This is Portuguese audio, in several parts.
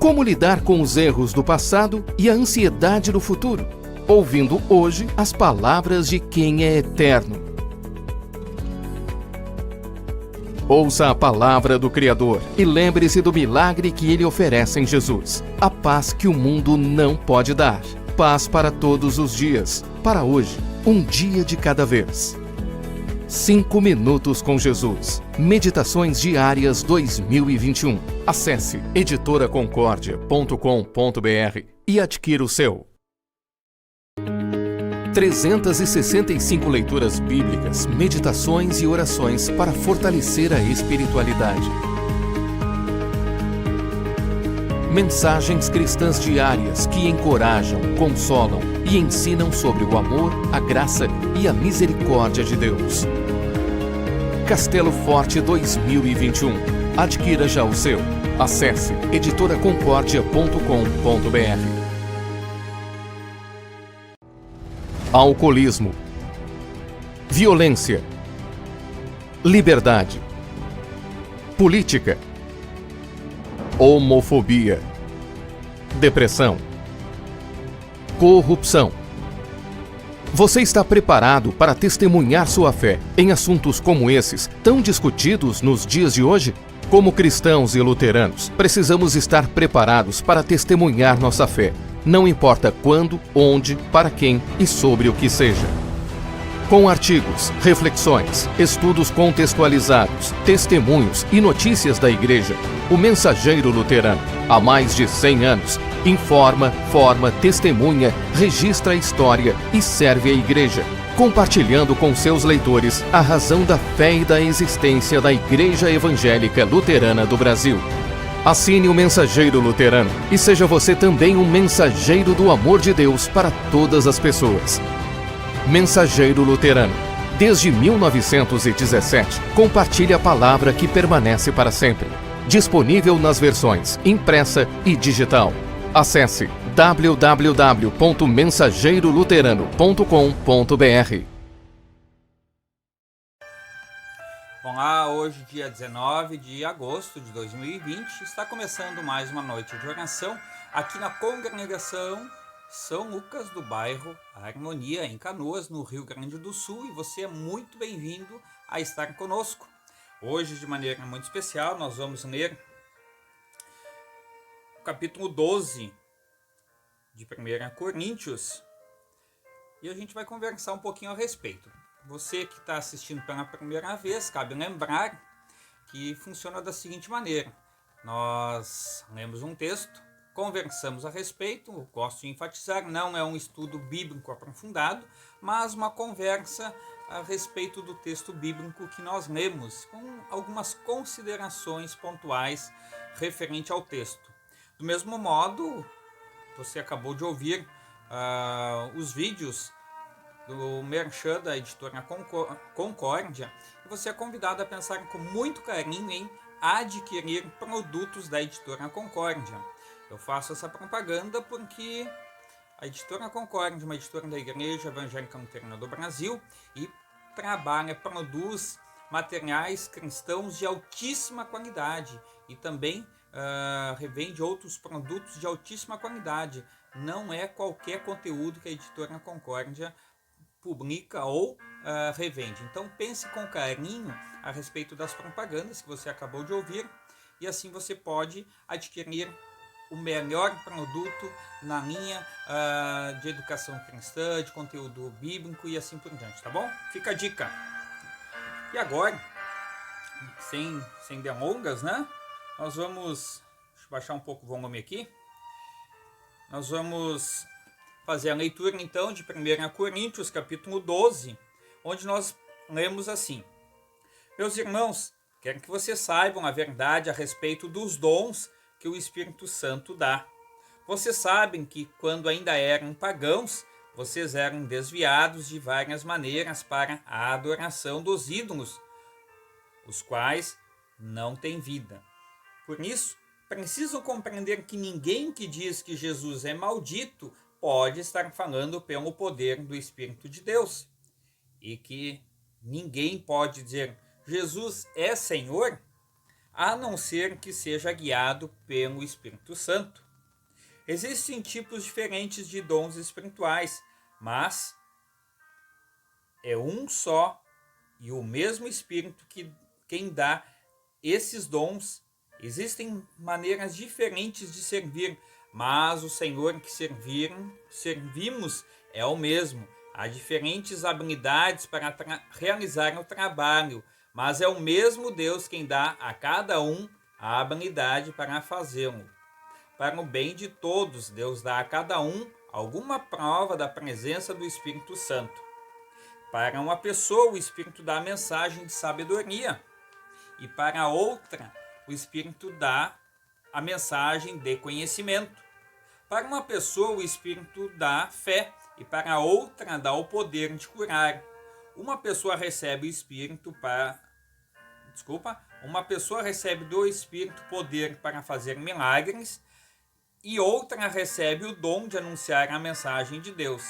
Como lidar com os erros do passado e a ansiedade do futuro? Ouvindo hoje as palavras de quem é eterno. Ouça a palavra do Criador e lembre-se do milagre que Ele oferece em Jesus. A paz que o mundo não pode dar. Paz para todos os dias. Para hoje, um dia de cada vez. 5 minutos com Jesus. Meditações diárias 2021. Acesse editoraconcordia.com.br e adquira o seu. 365 leituras bíblicas, meditações e orações para fortalecer a espiritualidade. Mensagens cristãs diárias que encorajam, consolam e ensinam sobre o amor, a graça e a misericórdia de Deus. Castelo Forte 2021. Adquira já o seu. Acesse editoraconcordia.com.br. Alcoolismo, violência, liberdade, política, homofobia, depressão, corrupção. Você está preparado para testemunhar sua fé em assuntos como esses, tão discutidos nos dias de hoje? Como cristãos e luteranos, precisamos estar preparados para testemunhar nossa fé. Não importa quando, onde, para quem e sobre o que seja. Com artigos, reflexões, estudos contextualizados, testemunhos e notícias da Igreja, o Mensageiro Luterano, há mais de 100 anos, informa, forma, testemunha, registra a história e serve a Igreja, compartilhando com seus leitores a razão da fé e da existência da Igreja Evangélica Luterana do Brasil. Assine o Mensageiro Luterano e seja você também um mensageiro do amor de Deus para todas as pessoas. Mensageiro Luterano. Desde 1917, compartilhe a palavra que permanece para sempre. Disponível nas versões impressa e digital. Acesse www.mensageiroluterano.com.br. Olá, hoje dia 19 de agosto de 2020, está começando mais uma noite de oração aqui na congregação São Lucas do bairro Harmonia, em Canoas, no Rio Grande do Sul, e você é muito bem-vindo a estar conosco. Hoje, de maneira muito especial, nós vamos ler o capítulo 12 de 1 Coríntios e a gente vai conversar um pouquinho a respeito. Você que está assistindo pela primeira vez, cabe lembrar que funciona da seguinte maneira. Nós lemos um texto, conversamos a respeito, gosto de enfatizar, não é um estudo bíblico aprofundado, mas uma conversa a respeito do texto bíblico que nós lemos, com algumas considerações pontuais referente ao texto. Do mesmo modo, você acabou de ouvir os vídeos do Merchan da editora Concórdia, e você é convidado a pensar com muito carinho em adquirir produtos da editora Concórdia. Eu faço essa propaganda porque a editora Concórdia é uma editora da Igreja Evangélica Luterana do Brasil e produz materiais cristãos de altíssima qualidade e também revende outros produtos de altíssima qualidade. Não é qualquer conteúdo que a editora Concórdia publica ou revende. Então pense com carinho a respeito das propagandas que você acabou de ouvir e assim você pode adquirir o melhor produto na linha de educação cristã, de conteúdo bíblico e assim por diante, tá bom? Fica a dica. E agora, sem delongas, né? Nós vamos, deixa eu baixar um pouco o volume aqui. Nós vamos fazer a leitura então de 1 Coríntios, capítulo 12, onde nós lemos assim: Meus irmãos, quero que vocês saibam a verdade a respeito dos dons que o Espírito Santo dá. Vocês sabem que quando ainda eram pagãos, vocês eram desviados de várias maneiras para a adoração dos ídolos, os quais não têm vida. Por isso, precisam compreender que ninguém que diz que Jesus é maldito pode estar falando pelo poder do Espírito de Deus. E que ninguém pode dizer Jesus é Senhor a não ser que seja guiado pelo Espírito Santo. Existem tipos diferentes de dons espirituais, mas é um só e o mesmo Espírito quem dá esses dons. Existem maneiras diferentes de servir, mas o Senhor que servimos é o mesmo. Há diferentes habilidades para realizar o trabalho, mas é o mesmo Deus quem dá a cada um a habilidade para fazê-lo. Para o bem de todos, Deus dá a cada um alguma prova da presença do Espírito Santo. Para uma pessoa, o Espírito dá a mensagem de sabedoria, e para outra, o Espírito dá a mensagem de conhecimento. Para uma pessoa, o Espírito dá fé, e para outra, dá o poder de curar. Uma pessoa recebe do Espírito poder para fazer milagres, e outra recebe o dom de anunciar a mensagem de Deus.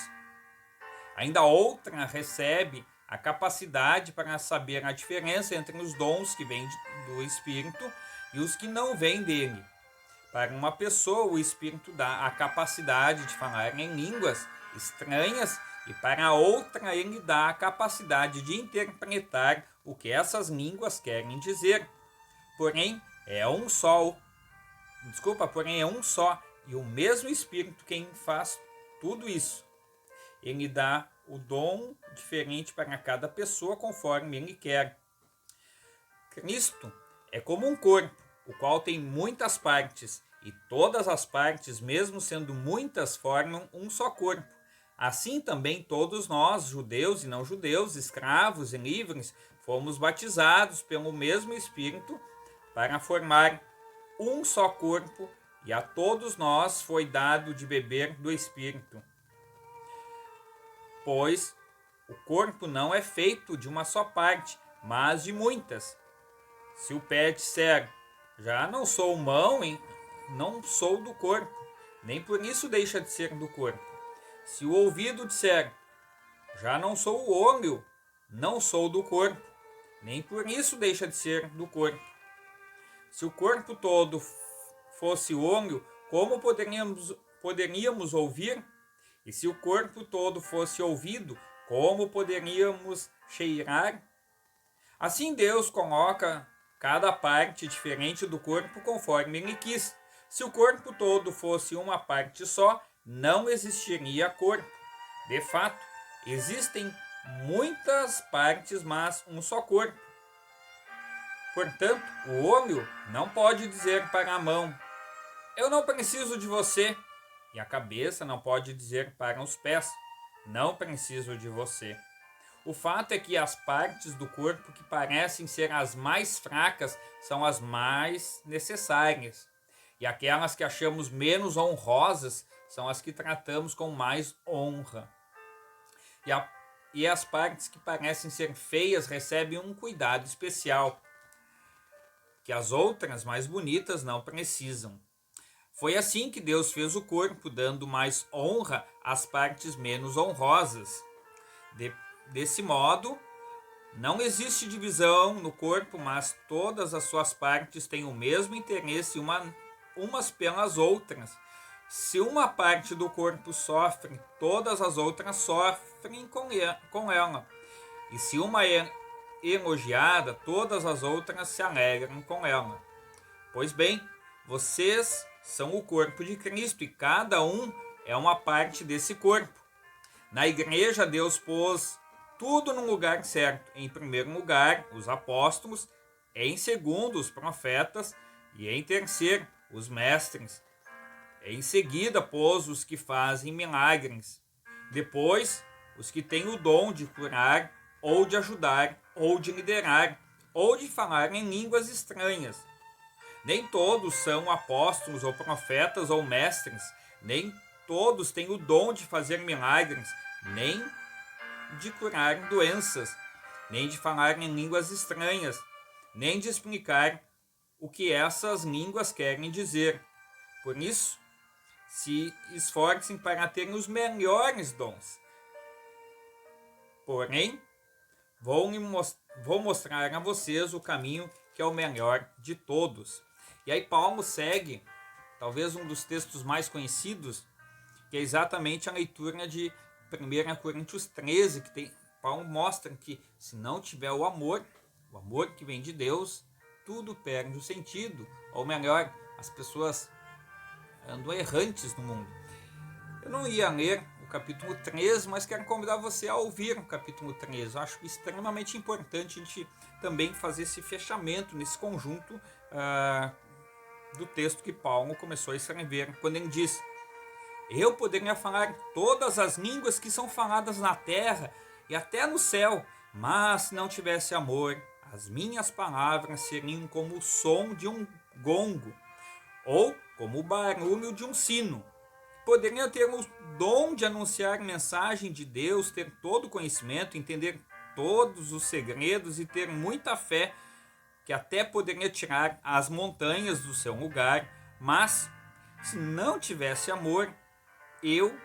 Ainda outra recebe a capacidade para saber a diferença entre os dons que vêm do Espírito e os que não vêm dele. Para uma pessoa, o Espírito dá a capacidade de falar em línguas estranhas, e para outra ele dá a capacidade de interpretar o que essas línguas querem dizer. Porém, é um só, e o mesmo Espírito quem faz tudo isso. Ele dá o dom diferente para cada pessoa conforme ele quer. Cristo é como um corpo, o qual tem muitas partes, e todas as partes, mesmo sendo muitas, formam um só corpo. Assim também todos nós, judeus e não judeus, escravos e livres, fomos batizados pelo mesmo Espírito para formar um só corpo, e a todos nós foi dado de beber do Espírito. Pois o corpo não é feito de uma só parte, mas de muitas. Se o pé disser, já não sou mão, não sou do corpo, nem por isso deixa de ser do corpo. Se o ouvido disser, já não sou o olho, não sou do corpo, nem por isso deixa de ser do corpo. Se o corpo todo fosse olho, como poderíamos ouvir? E se o corpo todo fosse ouvido, como poderíamos cheirar? Assim Deus coloca cada parte diferente do corpo conforme ele quis. Se o corpo todo fosse uma parte só, não existiria corpo. De fato, existem muitas partes, mas um só corpo. Portanto, o olho não pode dizer para a mão, eu não preciso de você. E a cabeça não pode dizer para os pés, não preciso de você. O fato é que as partes do corpo que parecem ser as mais fracas são as mais necessárias. E aquelas que achamos menos honrosas são as que tratamos com mais honra. E as partes que parecem ser feias recebem um cuidado especial, que as outras mais bonitas não precisam. Foi assim que Deus fez o corpo, dando mais honra às partes menos honrosas. Desse modo, não existe divisão no corpo, mas todas as suas partes têm o mesmo interesse umas pelas outras. Se uma parte do corpo sofre, todas as outras sofrem com ela. E se uma é elogiada, todas as outras se alegram com ela. Pois bem, vocês são o corpo de Cristo e cada um é uma parte desse corpo. Na igreja, Deus pôs tudo no lugar certo. Em primeiro lugar, os apóstolos, em segundo, os profetas e em terceiro, os mestres. Em seguida, pôs os que fazem milagres. Depois, os que têm o dom de curar, ou de ajudar, ou de liderar, ou de falar em línguas estranhas. Nem todos são apóstolos ou profetas ou mestres, nem todos têm o dom de fazer milagres, nem de curar doenças, nem de falar em línguas estranhas, nem de explicar o que essas línguas querem dizer. Por isso, se esforcem para terem os melhores dons. Porém, vou mostrar a vocês o caminho que é o melhor de todos. E aí Paulo segue, talvez um dos textos mais conhecidos, que é exatamente a leitura de 1 Coríntios 13, que Paulo mostra que se não tiver o amor que vem de Deus, tudo perde o sentido. Ou melhor, as pessoas andam errantes no mundo. Eu não ia ler o capítulo 13, mas quero convidar você a ouvir o capítulo 13. Eu acho extremamente importante a gente também fazer esse fechamento nesse conjunto do texto que Paulo começou a escrever, quando ele diz: eu poderia falar todas as línguas que são faladas na terra e até no céu, mas se não tivesse amor, as minhas palavras seriam como o som de um gongo ou como o barulho de um sino. Poderia ter o dom de anunciar mensagem de Deus, ter todo o conhecimento, entender todos os segredos e ter muita fé, que até poderia tirar as montanhas do seu lugar, mas se não tivesse amor, eu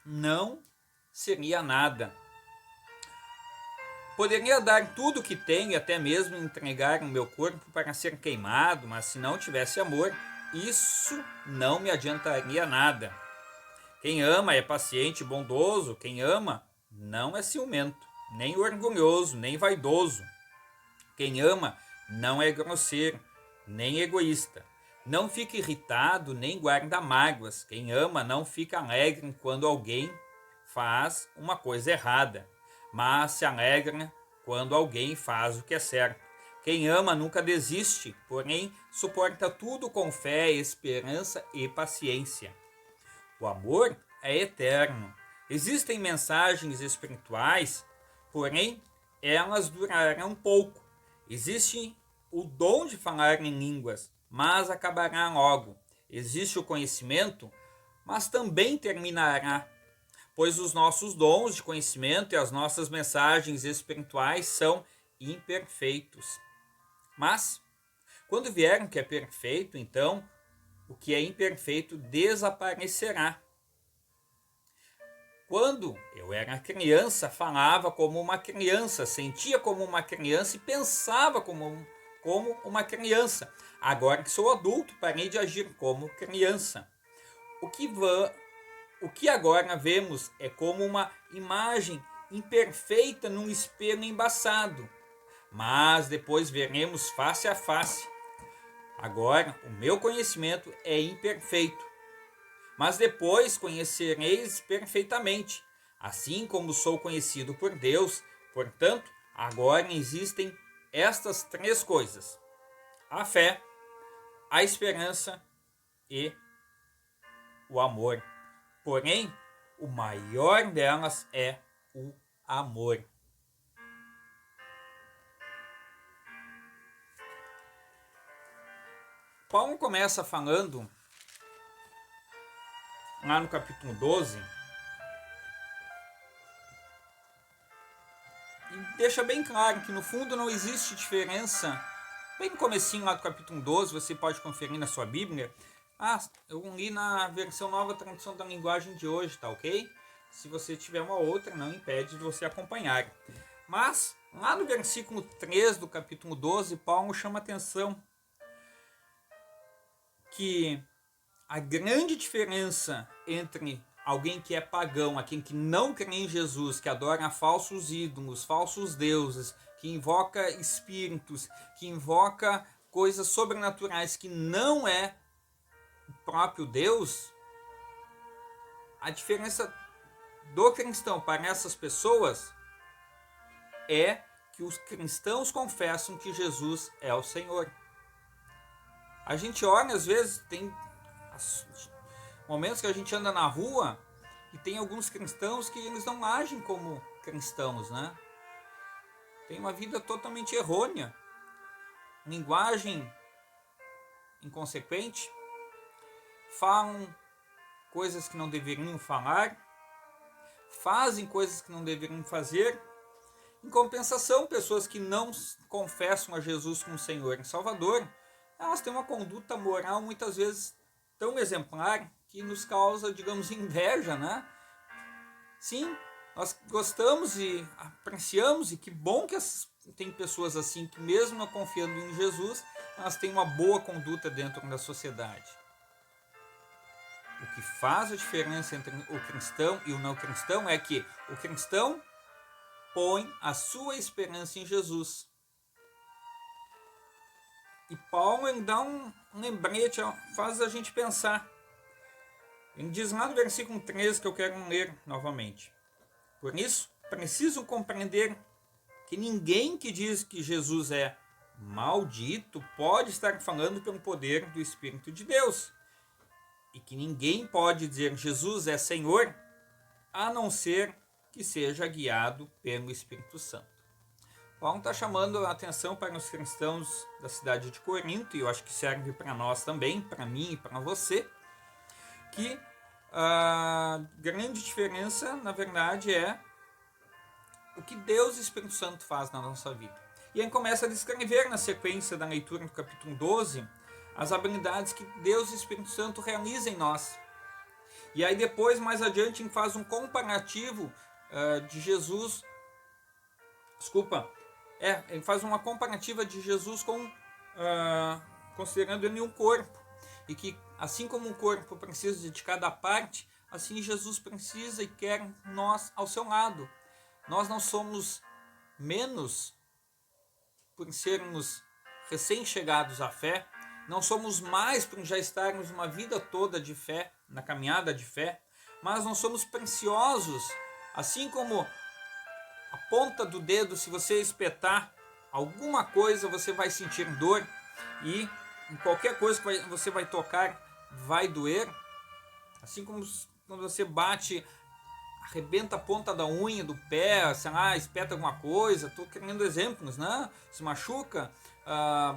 não seria nada. Poderia dar tudo o que tenho e até mesmo entregar o meu corpo para ser queimado, mas se não tivesse amor, isso não me adiantaria nada. Quem ama é paciente e bondoso, quem ama não é ciumento, nem orgulhoso, nem vaidoso. Quem ama não é grosseiro, nem egoísta. Não fica irritado, nem guarda mágoas. Quem ama não fica alegre quando alguém faz uma coisa errada, mas se alegra quando alguém faz o que é certo. Quem ama nunca desiste, porém suporta tudo com fé, esperança e paciência. O amor é eterno. Existem mensagens espirituais, porém elas durarão pouco. Existe o dom de falar em línguas, mas acabará logo. Existe o conhecimento, mas também terminará, pois os nossos dons de conhecimento e as nossas mensagens espirituais são imperfeitos. Mas, quando vier o que é perfeito, então o que é imperfeito desaparecerá. Quando eu era criança, falava como uma criança, sentia como uma criança e pensava como uma criança. Agora que sou adulto, parei de agir como criança. O que agora vemos é como uma imagem imperfeita num espelho embaçado. Mas depois veremos face a face. Agora o meu conhecimento é imperfeito, mas depois conhecereis perfeitamente, assim como sou conhecido por Deus. Portanto, agora existem estas três coisas: a fé, a esperança e o amor. Porém, o maior delas é o amor. Paulo começa falando, lá no capítulo 12, e deixa bem claro que no fundo não existe diferença. Bem no comecinho lá do capítulo 12, você pode conferir na sua Bíblia. Eu li na versão Nova Tradução da Linguagem de hoje, tá ok? Se você tiver uma outra, não impede de você acompanhar. Mas, lá no versículo 3 do capítulo 12, Paulo chama atenção que a grande diferença entre alguém que é pagão, aquele que não crê em Jesus, que adora falsos ídolos, falsos deuses, que invoca espíritos, que invoca coisas sobrenaturais que não é o próprio Deus, a diferença do cristão para essas pessoas é que os cristãos confessam que Jesus é o Senhor. A gente olha, às vezes, tem momentos que a gente anda na rua e tem alguns cristãos que eles não agem como cristãos, né? Tem uma vida totalmente errônea, linguagem inconsequente, falam coisas que não deveriam falar, fazem coisas que não deveriam fazer. Em compensação, pessoas que não confessam a Jesus como Senhor e Salvador, elas têm uma conduta moral muitas vezes tão exemplar que nos causa, digamos, inveja, né? Sim, Nós gostamos e apreciamos, e que bom que tem pessoas assim que, mesmo não confiando em Jesus, elas têm uma boa conduta dentro da sociedade. O que faz a diferença entre o cristão e o não cristão é que o cristão põe a sua esperança em Jesus. E Paulo ele dá um lembrete, faz a gente pensar. Ele diz lá no versículo 13, que eu quero ler novamente. Por isso, preciso compreender que ninguém que diz que Jesus é maldito pode estar falando pelo poder do Espírito de Deus. E que ninguém pode dizer Jesus é Senhor, a não ser que seja guiado pelo Espírito Santo. Paulo está chamando a atenção para os cristãos da cidade de Corinto, e eu acho que serve para nós também, para mim e para você, que a grande diferença, na verdade, é o que Deus e o Espírito Santo faz na nossa vida. E ele começa a descrever na sequência da leitura do capítulo 12 as habilidades que Deus e o Espírito Santo realizam em nós. E aí depois, mais adiante, ele faz um comparativo de Jesus. Ele faz uma comparativa de Jesus com considerando ele um corpo. E que assim como um corpo precisa de cada parte, assim Jesus precisa e quer nós ao seu lado. Nós não somos menos por sermos recém-chegados à fé, não somos mais por já estarmos uma vida toda de fé, na caminhada de fé, mas não somos preciosos, assim como a ponta do dedo, se você espetar alguma coisa, você vai sentir dor, e em qualquer coisa que você vai tocar vai doer, assim como quando você bate, arrebenta a ponta da unha do pé, sei lá, espeta alguma coisa, estou querendo exemplos, né? Se machuca,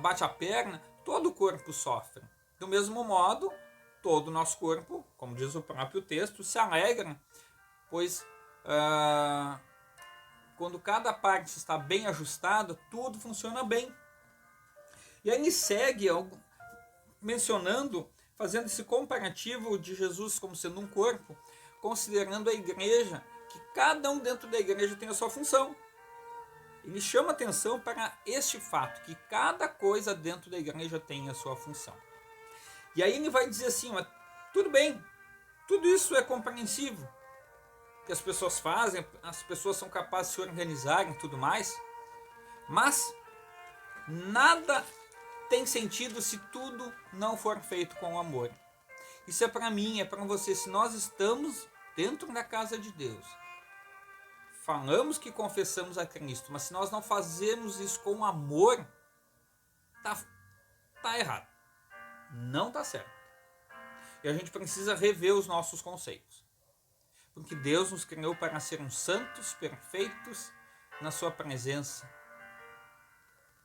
bate a perna, todo o corpo sofre. Do mesmo modo, todo o nosso corpo, como diz o próprio texto, se alegra, pois quando cada parte está bem ajustada, tudo funciona bem. E aí ele segue mencionando, fazendo esse comparativo de Jesus como sendo um corpo, considerando a igreja, que cada um dentro da igreja tem a sua função. Ele chama atenção para este fato, que cada coisa dentro da igreja tem a sua função. E aí ele vai dizer assim, mas tudo bem, tudo isso é compreensível, que as pessoas fazem, as pessoas são capazes de se organizarem e tudo mais, mas nada tem sentido se tudo não for feito com amor. Isso é para mim, é para você. Se nós estamos dentro da casa de Deus, falamos que confessamos a Cristo, mas se nós não fazemos isso com amor, tá errado. Não tá certo. E a gente precisa rever os nossos conceitos. Porque Deus nos criou para sermos santos, perfeitos na sua presença.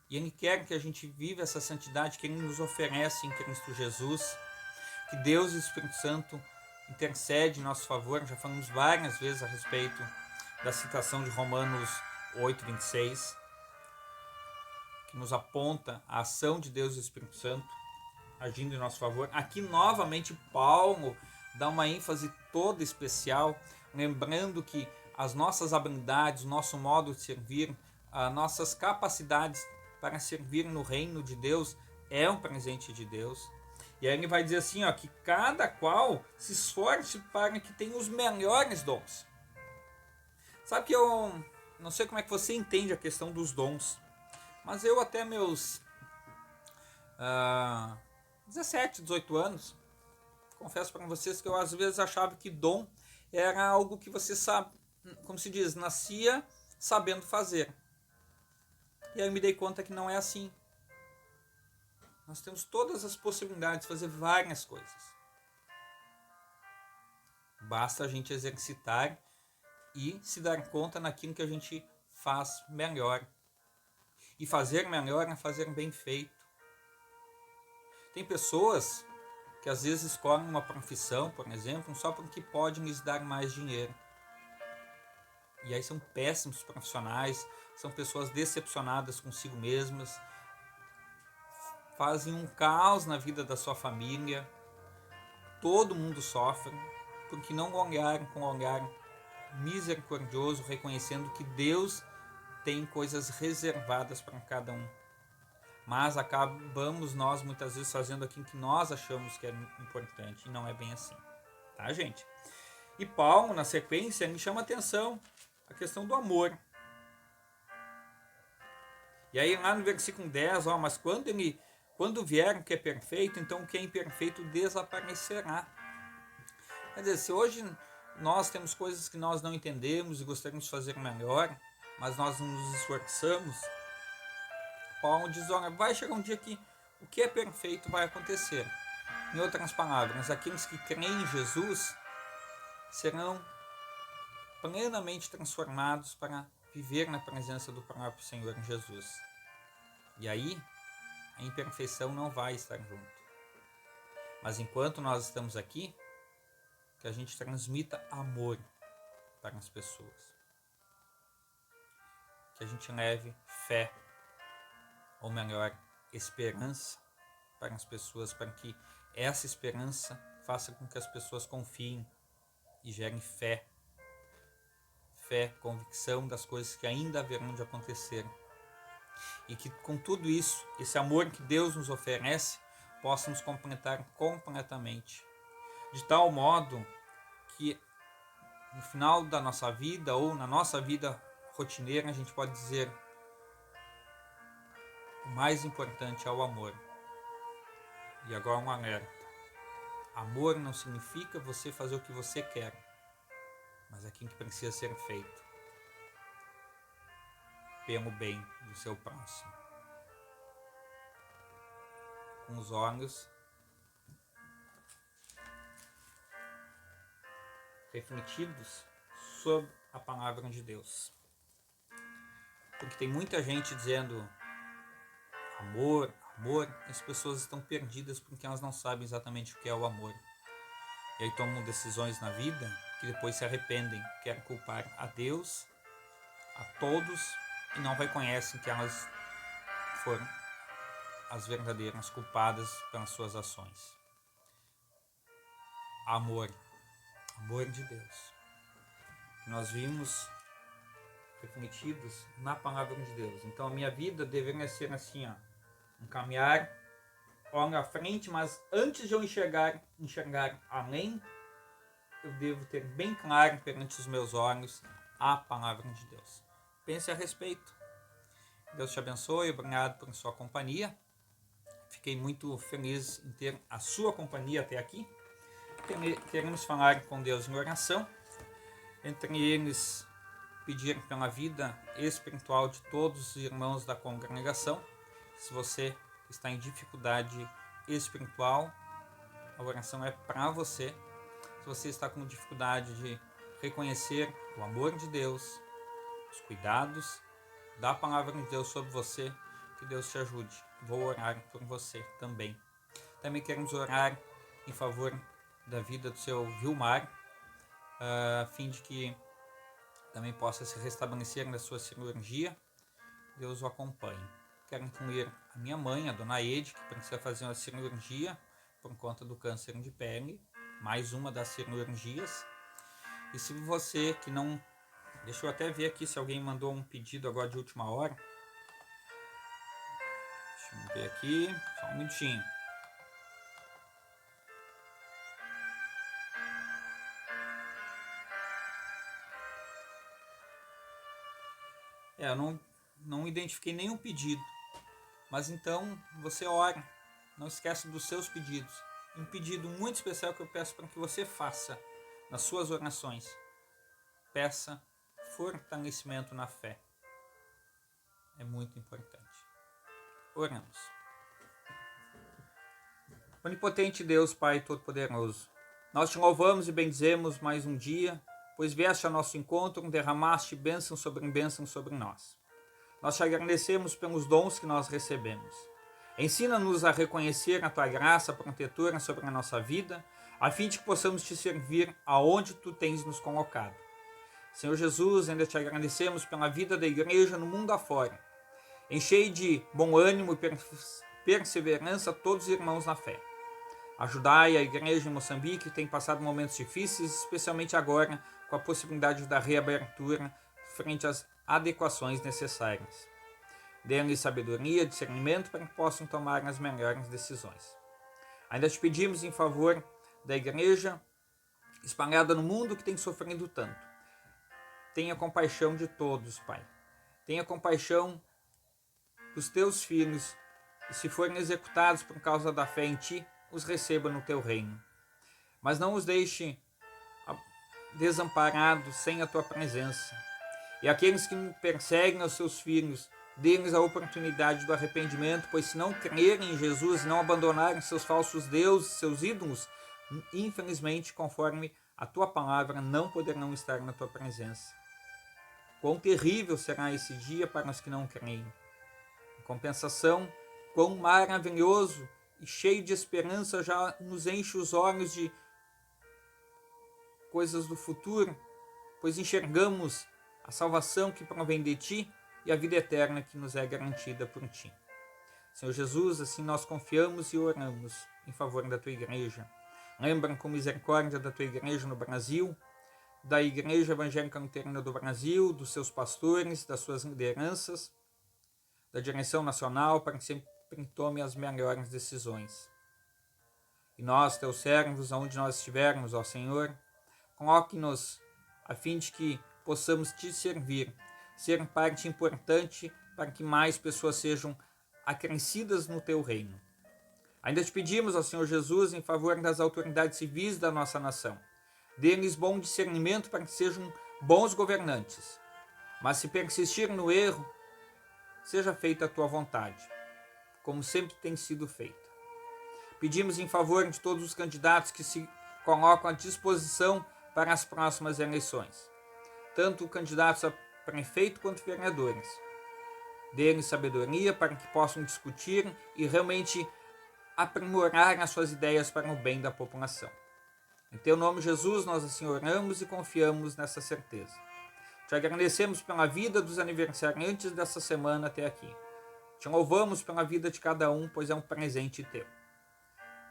E Ele quer que a gente viva essa santidade que Ele nos oferece em Cristo Jesus. Que Deus e o Espírito Santo intercede em nosso favor. Já falamos várias vezes a respeito da citação de Romanos 8:26, que nos aponta a ação de Deus e do Espírito Santo agindo em nosso favor. Aqui novamente Paulo dá uma ênfase toda especial, lembrando que as nossas habilidades, o nosso modo de servir, as nossas capacidades para servir no reino de Deus é um presente de Deus. E aí ele vai dizer assim, que cada qual se esforce para que tenha os melhores dons. Sabe que eu não sei como é que você entende a questão dos dons, mas eu até meus 17, 18 anos, confesso para vocês que eu às vezes achava que dom era algo que você sabe, como se diz, nascia sabendo fazer. E aí eu me dei conta que não é assim. Nós temos todas as possibilidades de fazer várias coisas. Basta a gente exercitar e se dar conta naquilo que a gente faz melhor. E fazer melhor é fazer bem feito. Tem pessoas que às vezes escolhem uma profissão, por exemplo, só porque pode lhes dar mais dinheiro. E aí são péssimos profissionais, são pessoas decepcionadas consigo mesmas, fazem um caos na vida da sua família, todo mundo sofre, porque não olharam com o olhar misericordioso, reconhecendo que Deus tem coisas reservadas para cada um. Mas acabamos nós muitas vezes fazendo aquilo que nós achamos que é importante, e não é bem assim, tá, gente? E Paulo, na sequência, me chama a atenção a questão do amor. E aí lá no versículo 10, mas quando vier o que é perfeito, então o que é imperfeito desaparecerá. Quer dizer, se hoje nós temos coisas que nós não entendemos e gostaríamos de fazer melhor, mas nós não nos esforçamos, Paulo diz, vai chegar um dia que o que é perfeito vai acontecer. Em outras palavras, aqueles que creem em Jesus serão plenamente transformados para viver na presença do próprio Senhor Jesus. E aí, a imperfeição não vai estar junto. Mas enquanto nós estamos aqui, que a gente transmita amor para as pessoas. Que a gente leve fé, ou melhor, esperança para as pessoas, para que essa esperança faça com que as pessoas confiem e gerem fé, convicção das coisas que ainda haverão de acontecer. E que com tudo isso, esse amor que Deus nos oferece, possa nos completar completamente. De tal modo que no final da nossa vida, ou na nossa vida rotineira, a gente pode dizer: o mais importante é o amor. E agora um alerta. Amor não significa você fazer o que você quer, mas aquilo que precisa ser feito pelo bem do seu próximo. Com os olhos refletidos sobre a palavra de Deus. Porque tem muita gente dizendo amor, amor, e as pessoas estão perdidas porque elas não sabem exatamente o que é o amor. E aí tomam decisões na vida que depois se arrependem, querem culpar a Deus, a todos, e não reconhecem que elas foram as verdadeiras culpadas pelas suas ações. Amor, amor de Deus. Nós vimos refletidos na palavra de Deus. Então a minha vida deveria ser assim, um caminhar, olha à frente, mas antes de eu enxergar além, eu devo ter bem claro perante os meus olhos a palavra de Deus. Pense a respeito. Deus te abençoe, obrigado por sua companhia. Fiquei muito feliz em ter a sua companhia até aqui. Queremos falar com Deus em oração. Entre eles, pedir pela vida espiritual de todos os irmãos da congregação. Se você está em dificuldade espiritual, a oração é para você. Se você está com dificuldade de reconhecer o amor de Deus, os cuidados da palavra de Deus sobre você, que Deus te ajude. Vou orar por você também. Também queremos orar em favor da vida do seu Vilmar, a fim de que também possa se restabelecer na sua cirurgia. Deus o acompanhe. Quero incluir a minha mãe, a dona Ede, que precisa fazer uma cirurgia por conta do câncer de pele, mais uma das cirurgias. E se você que não... Deixa eu até ver aqui se alguém mandou um pedido agora de última hora. Deixa eu ver aqui, só um minutinho. Eu não identifiquei nenhum pedido. Mas então você ora, não esquece dos seus pedidos. Um pedido muito especial que eu peço para que você faça nas suas orações. Peça fortalecimento na fé. É muito importante. Oramos. Onipotente Deus, Pai Todo-Poderoso, nós te louvamos e bendizemos mais um dia, pois vieste ao nosso encontro, derramaste bênção sobre nós. Nós te agradecemos pelos dons que nós recebemos. Ensina-nos a reconhecer a tua graça protetora sobre a nossa vida, a fim de que possamos te servir aonde tu tens nos colocado. Senhor Jesus, ainda te agradecemos pela vida da igreja no mundo afora. Enchei de bom ânimo e perseverança todos os irmãos na fé. Ajudai a igreja em Moçambique, que tem passado momentos difíceis, especialmente agora com a possibilidade da reabertura frente às adequações necessárias. Dê-lhes sabedoria e discernimento para que possam tomar as melhores decisões. Ainda te pedimos em favor da igreja espalhada no mundo que tem sofrido tanto. Tenha compaixão de todos, Pai. Tenha compaixão dos teus filhos e, se forem executados por causa da fé em Ti, os receba no Teu reino. Mas não os deixe desamparados sem a Tua presença. E aqueles que perseguem os seus filhos, dê-lhes a oportunidade do arrependimento, pois se não crerem em Jesus e não abandonarem seus falsos deuses, seus ídolos, infelizmente, conforme a Tua palavra, não poderão estar na Tua presença. Quão terrível será esse dia para os que não creem. Em compensação, quão maravilhoso e cheio de esperança já nos enche os olhos de coisas do futuro, pois enxergamos a salvação que provém de Ti e a vida eterna que nos é garantida por Ti. Senhor Jesus, assim nós confiamos e oramos em favor da Tua igreja. Lembra com misericórdia da Tua igreja no Brasil, da Igreja Evangélica Luterana do Brasil, dos seus pastores, das suas lideranças, da direção nacional, para que sempre tome as melhores decisões. E nós, Teus servos, aonde nós estivermos, ó Senhor, coloque-nos a fim de que possamos Te servir, ser parte importante para que mais pessoas sejam acrescidas no Teu reino. Ainda te pedimos, ó Senhor Jesus, em favor das autoridades civis da nossa nação. Dê-lhes bom discernimento para que sejam bons governantes. Mas se persistir no erro, seja feita a Tua vontade, como sempre tem sido feita. Pedimos em favor de todos os candidatos que se colocam à disposição para as próximas eleições, tanto candidatos a prefeito quanto vereadores. Dê-lhes sabedoria para que possam discutir e realmente aprimorar as suas ideias para o bem da população. Em Teu nome, Jesus, nós assim oramos e confiamos nessa certeza. Te agradecemos pela vida dos aniversariantes dessa semana até aqui. Te louvamos pela vida de cada um, pois é um presente Teu.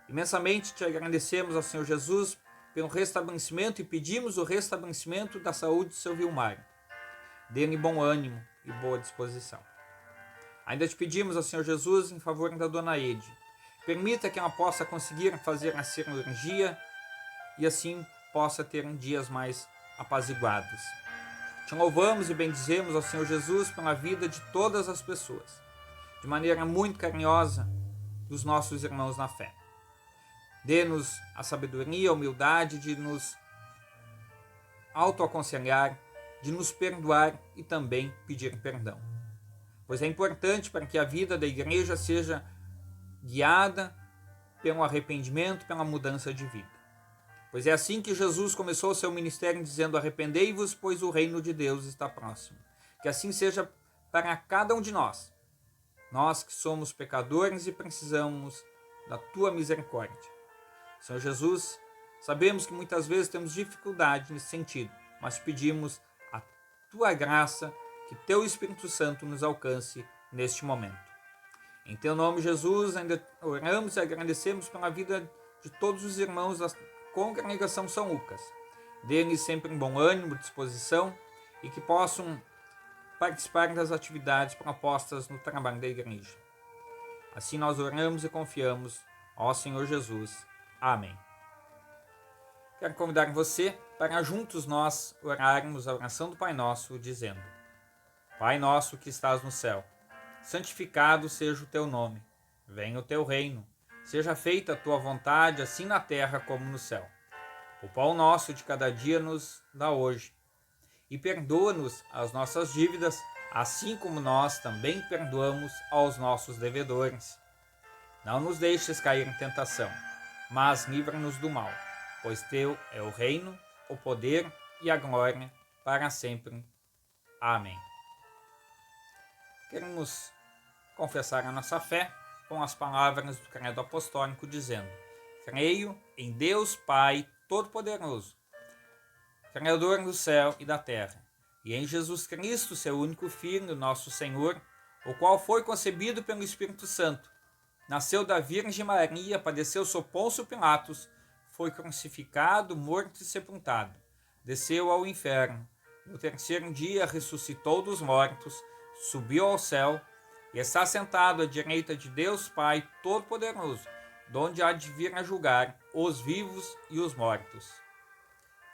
Imensamente te agradecemos ao Senhor Jesus pelo restabelecimento e pedimos o restabelecimento da saúde de seu Vilmar. Dê-lhe bom ânimo e boa disposição. Ainda te pedimos ao Senhor Jesus em favor da Dona Ede. Permita que ela possa conseguir fazer a cirurgia e assim possa ter dias mais apaziguados. Te louvamos e bendizemos ao Senhor Jesus pela vida de todas as pessoas, de maneira muito carinhosa, dos nossos irmãos na fé. Dê-nos a sabedoria, a humildade de nos autoaconselhar, de nos perdoar e também pedir perdão. Pois é importante para que a vida da igreja seja guiada pelo arrependimento, pela mudança de vida. Pois é assim que Jesus começou o seu ministério dizendo: arrependei-vos, pois o reino de Deus está próximo. Que assim seja para cada um de nós. Nós que somos pecadores e precisamos da Tua misericórdia. Senhor Jesus, sabemos que muitas vezes temos dificuldade nesse sentido, mas pedimos a Tua graça, que Teu Espírito Santo nos alcance neste momento. Em Teu nome, Jesus, ainda oramos e agradecemos pela vida de todos os irmãos da Congregação São Lucas. Dê-lhes sempre um bom ânimo, disposição e que possam participar das atividades propostas no trabalho da igreja. Assim nós oramos e confiamos, ó Senhor Jesus. Amém. Quero convidar você para juntos nós orarmos a oração do Pai Nosso, dizendo: Pai nosso que estás no céu, santificado seja o Teu nome. Venha o Teu reino. Seja feita a Tua vontade, assim na terra como no céu. O pão nosso de cada dia nos dá hoje. E perdoa-nos as nossas dívidas, assim como nós também perdoamos aos nossos devedores. Não nos deixes cair em tentação, mas livra-nos do mal, pois Teu é o reino, o poder e a glória para sempre. Amém. Queremos confessar a nossa fé com as palavras do Credo Apostólico, dizendo: creio em Deus Pai Todo-Poderoso, Criador do céu e da terra, e em Jesus Cristo, seu único Filho, nosso Senhor, o qual foi concebido pelo Espírito Santo, nasceu da Virgem Maria, padeceu sob Pôncio Pilatos, foi crucificado, morto e sepultado, desceu ao inferno, no terceiro dia ressuscitou dos mortos, subiu ao céu e está sentado à direita de Deus Pai Todo-Poderoso, donde há de vir a julgar os vivos e os mortos.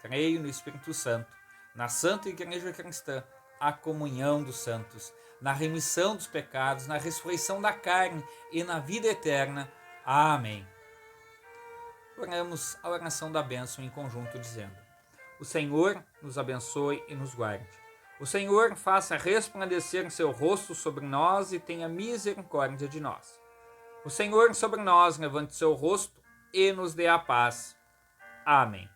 Creio no Espírito Santo, na Santa Igreja Cristã, a comunhão dos santos, na remissão dos pecados, na ressurreição da carne e na vida eterna. Amém. Oramos a oração da bênção em conjunto, dizendo: O Senhor nos abençoe e nos guarde. O Senhor faça resplandecer seu rosto sobre nós e tenha misericórdia de nós. O Senhor sobre nós levante seu rosto e nos dê a paz. Amém.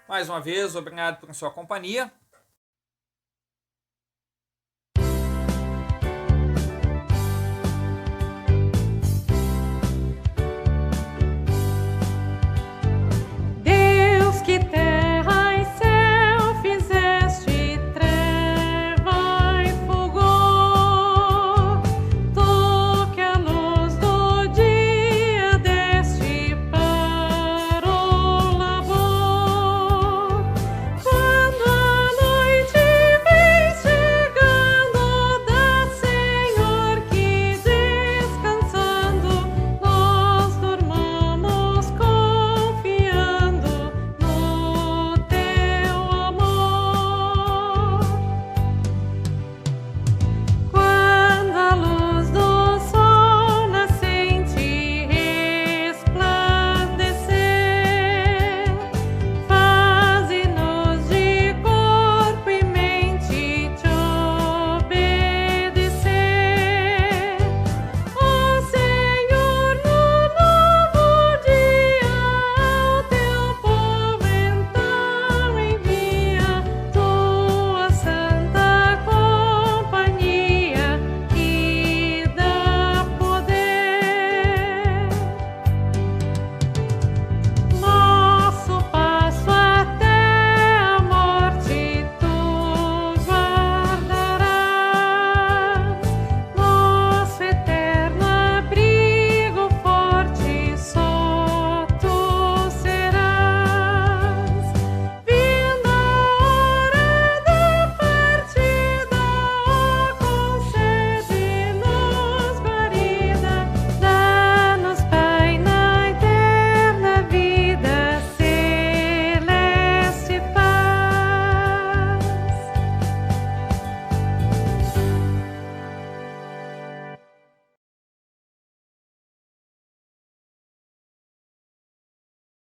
Mais uma vez, obrigado por sua companhia.